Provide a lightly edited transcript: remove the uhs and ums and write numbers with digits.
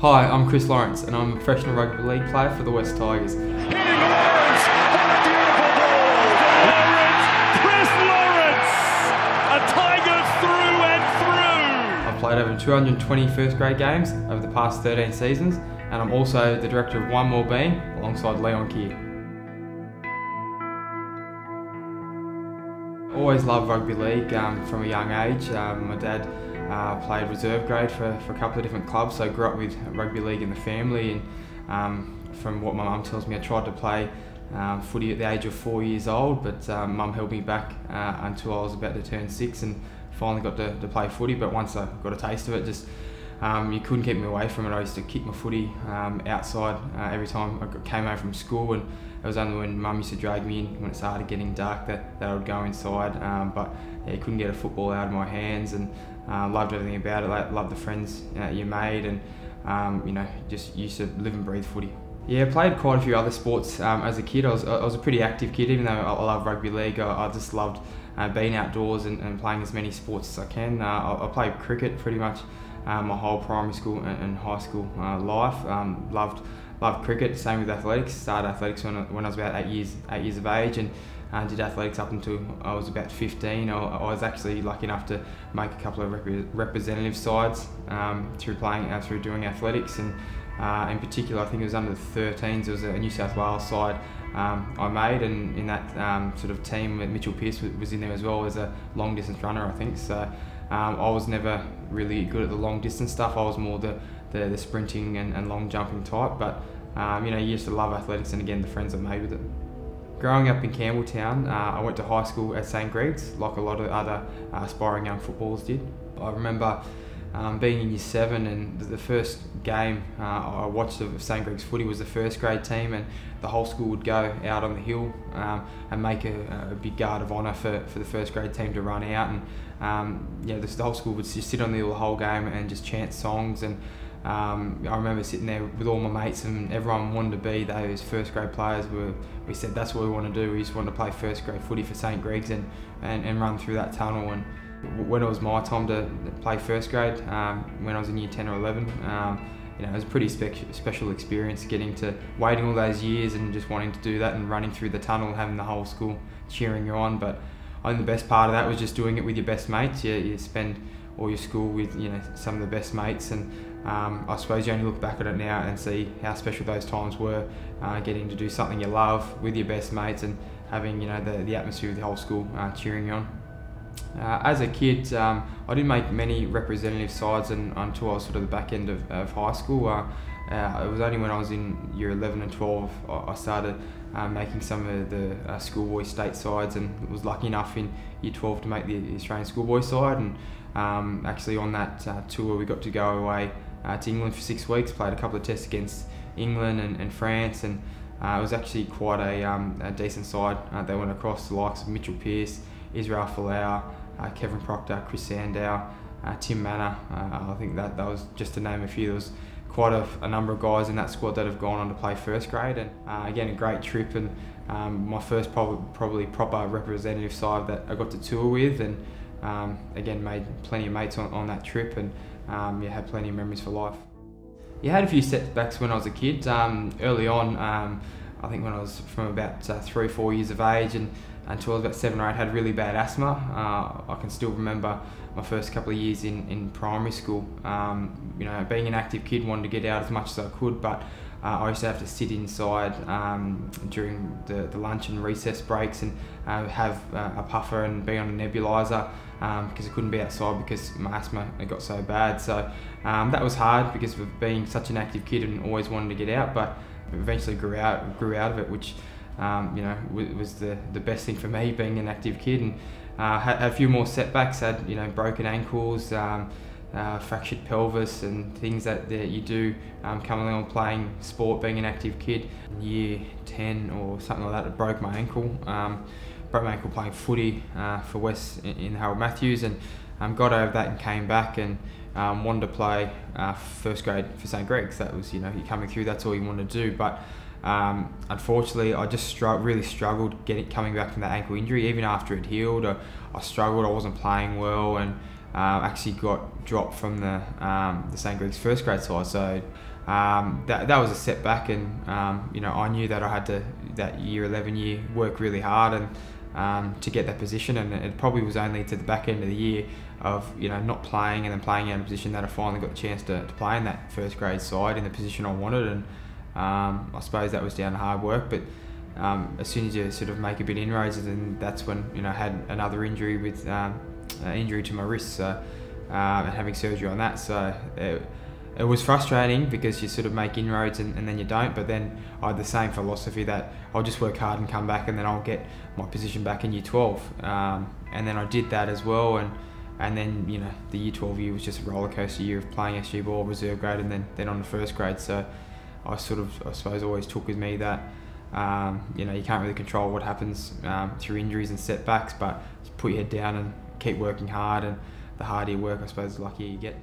Hi, I'm Chris Lawrence and I'm a professional rugby league player for the West Tigers. Hitting Lawrence! What a beautiful ball! Lawrence! Chris Lawrence! A Tiger through and through! I've played over 220 first grade games over the past 13 seasons, and I'm also the director of One More Being alongside Leon Keir. Always loved rugby league from a young age. My dad played reserve grade for a couple of different clubs, so I grew up with rugby league in the family, and from what my mum tells me, I tried to play footy at the age of 4 years old, but mum held me back until I was about to turn 6 and finally got to play footy. But once I got a taste of it, just you couldn't keep me away from it. I used to kick my footy outside every time I came home from school, and it was only when mum used to drag me in when it started getting dark that I would go inside. But yeah, couldn't get a football out of my hands, and loved everything about it. Loved the friends you made, and you know, just used to live and breathe footy. Yeah, I played quite a few other sports as a kid. I was a pretty active kid, even though I love rugby league. I just loved being outdoors and playing as many sports as I can. I played cricket pretty much my whole primary school and high school life. Loved cricket. Same with athletics. Started athletics when I was about 8 years of age, and did athletics up until I was about 15. I was actually lucky enough to make a couple of representative sides through doing athletics, and in particular, I think it was under the 13s. There was a New South Wales side I made, and in that sort of team, Mitchell Pearce was in there as well as a long distance runner, I think. So I was never really good at the long distance stuff. I was more the sprinting and long jumping type. But you know, you used to love athletics, and again, the friends I made with it. Growing up in Campbelltown, I went to high school at St Greg's, like a lot of other aspiring young footballers did. I remember being in year 7, and the first game I watched of St Greg's footy was the first grade team, and the whole school would go out on the hill and make a big guard of honour for the first grade team to run out, and yeah, the whole school would just sit on the whole game and just chant songs. And I remember sitting there with all my mates, and everyone wanted to be those first grade players. We said that's what we want to do. We just wanted to play first grade footy for St Greg's and run through that tunnel. And when it was my time to play first grade, when I was in year 10 or 11, you know, it was a pretty special experience, getting to waiting all those years and just wanting to do that and running through the tunnel, having the whole school cheering you on. But I think the best part of that was just doing it with your best mates. You spend all your school with, you know, some of the best mates, and I suppose you only look back at it now and see how special those times were, getting to do something you love with your best mates and having, you know, the atmosphere of the whole school cheering you on. As a kid, I didn't make many representative sides until I was sort of the back end of high school. It was only when I was in year 11 and 12 I started making some of the schoolboy state sides, and was lucky enough in year 12 to make the Australian schoolboy side. And actually on that tour we got to go away to England for 6 weeks, played a couple of tests against England and France, and it was actually quite a decent side. They went across the likes of Mitchell Pearce, Israel Folau, Kevin Proctor, Chris Sandow, Tim Manor. I think that was just to name a few. There was quite a number of guys in that squad that have gone on to play first grade, and again, a great trip, and my first probably proper representative side that I got to tour with, and again, made plenty of mates on that trip, and yeah, had plenty of memories for life. You had a few setbacks when I was a kid. Early on, I think when I was from about 3 or 4 years of age, and until I was about 7 or 8, had really bad asthma. I can still remember my first couple of years in primary school. You know, being an active kid, wanted to get out as much as I could, but I used to have to sit inside during the lunch and recess breaks, and have a puffer and be on a nebuliser because I couldn't be outside because my asthma got so bad. So that was hard because of being such an active kid and always wanted to get out, but eventually grew out of it, which you know, was the best thing for me, being an active kid. And had a few more setbacks. Had, you know, broken ankles, fractured pelvis, and things that you do coming along playing sport, being an active kid. In year 10 or something like that, I broke my ankle. Broke my ankle playing footy for West in Harold Matthews, and got over that and came back and wanted to play first grade for St Greg's. That was, you know, you're coming through, that's all you want to do. But unfortunately, I just really struggled coming back from that ankle injury. Even after it healed, I struggled. I wasn't playing well, and actually got dropped from the St Greg's first grade side. So that was a setback, and I knew that I had to, that year 11 year, work really hard and to get that position, and it probably was only to the back end of the year of not playing and then playing out of a position that I finally got the chance to play in that first grade side in the position I wanted, and I suppose that was down to hard work. But as soon as you sort of make a bit of inroads, then that's when I had another injury with injury to my wrist, and having surgery on that. So it was frustrating because you sort of make inroads and then you don't. But then I had the same philosophy that I'll just work hard and come back, and then I'll get my position back in year 12. And then I did that as well, and then the year 12 year was just a roller coaster year of playing SG ball, reserve grade, and then on the first grade. So I suppose always took with me that you can't really control what happens through injuries and setbacks, but just put your head down and keep working hard, and the harder you work, I suppose, the luckier you get.